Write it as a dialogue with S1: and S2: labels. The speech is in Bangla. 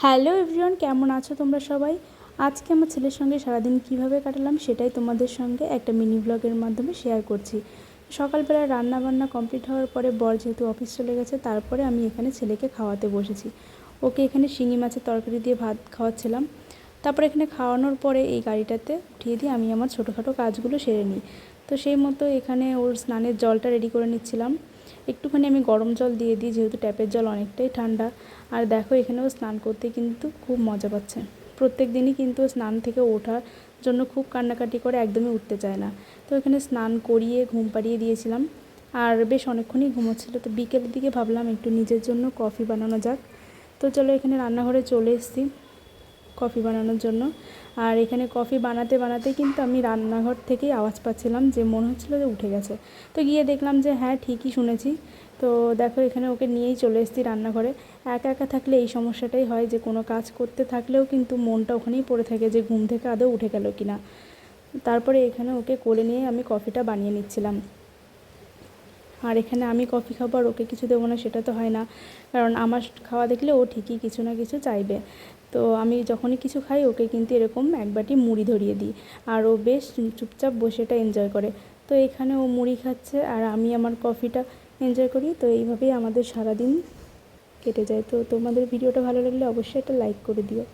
S1: হ্যালো এভরিওয়ান, কেমন আছো তোমরা সবাই? আজকে আমার ছেলের সঙ্গে সারাদিন কিভাবে কাটালাম সেটাই তোমাদের সঙ্গে একটা মিনি ব্লগের মাধ্যমে শেয়ার করছি। সকালবেলা রান্না বান্না কমপ্লিট হওয়ার পরে বর যেহেতু অফিস চলে গেছে, তারপরে আমি এখানে ছেলেকে খাওয়াতে বসেছি। ওকে এখানে শিঙি মাছের তরকারি দিয়ে ভাত খাওয়াচ্ছিলাম। তারপরে এখানে খাওয়ানোর পরে এই গাড়িটাতে উঠিয়ে দিয়ে আমি আমার ছোটোখাটো কাজগুলো সেরে নিই। তো সেই মতো এখানে ওর স্নানের জলটা রেডি করে নিচ্ছিলাম। একটুখানি আমি গরম জল দিয়ে দিই, যেহেতু ট্যাপের জল অনেকটাই ঠান্ডা। আর দেখো এখানেও স্নান করতে কিন্তু খুব মজা পাচ্ছে। প্রত্যেক দিনই কিন্তু স্নান থেকে ওঠার জন্য খুব কান্নাকাটি করে, একদমই উঠতে চায় না। তো এখানে স্নান করিয়ে ঘুম পাড়িয়ে দিয়েছিলাম, আর বেশ অনেকক্ষণই ঘুমোচ্ছিল। তো বিকেলের দিকে ভাবলাম একটু নিজের জন্য কফি বানানো যাক। তো চলো এখানে রান্নাঘরে চলে এসেছি কফি বানানোর জন্য। আর এখানে কফি বানাতে বানাতেই কিন্তু আমি রান্নাঘর থেকেই আওয়াজ পাচ্ছিলাম, যে মনে হচ্ছিলো যে উঠে গেছে। তো গিয়ে দেখলাম যে হ্যাঁ, ঠিকই শুনেছি। তো দেখো এখানে ওকে নিয়েই চলে এসেছি রান্নাঘরে। একা একা থাকলে এই সমস্যাটাই হয়, যে কোনো কাজ করতে থাকলেও কিন্তু মনটা ওখানেই পড়ে থাকে, যে ঘুম থেকে আদৌ উঠে গেল কি না। তারপরে এখানে ওকে কোলে নিয়ে আমি কফিটা বানিয়ে নিচ্ছিলাম। আর এখানে আমি কফি খাবো আর ওকে কিছু দেবো না, সেটা তো হয় না। কারণ আমার খাওয়া দেখলে ও ঠিকই কিছু না কিছু চাইবে। তো আমি যখনই কিছু খাই ওকে কিন্তু এরকম এক বাটি মুড়ি ধরিয়ে দিই, আর ও বেশ চুপচাপ বসে এটা এনজয় করে। তো এখানে ও মুড়ি খাচ্ছে আর আমি আমার কফিটা এনজয় করি। তো এইভাবেই আমাদের সারাদিন কেটে যায়। তো তোমাদের ভিডিওটা ভালো লাগলে অবশ্যই একটা লাইক করে দিও।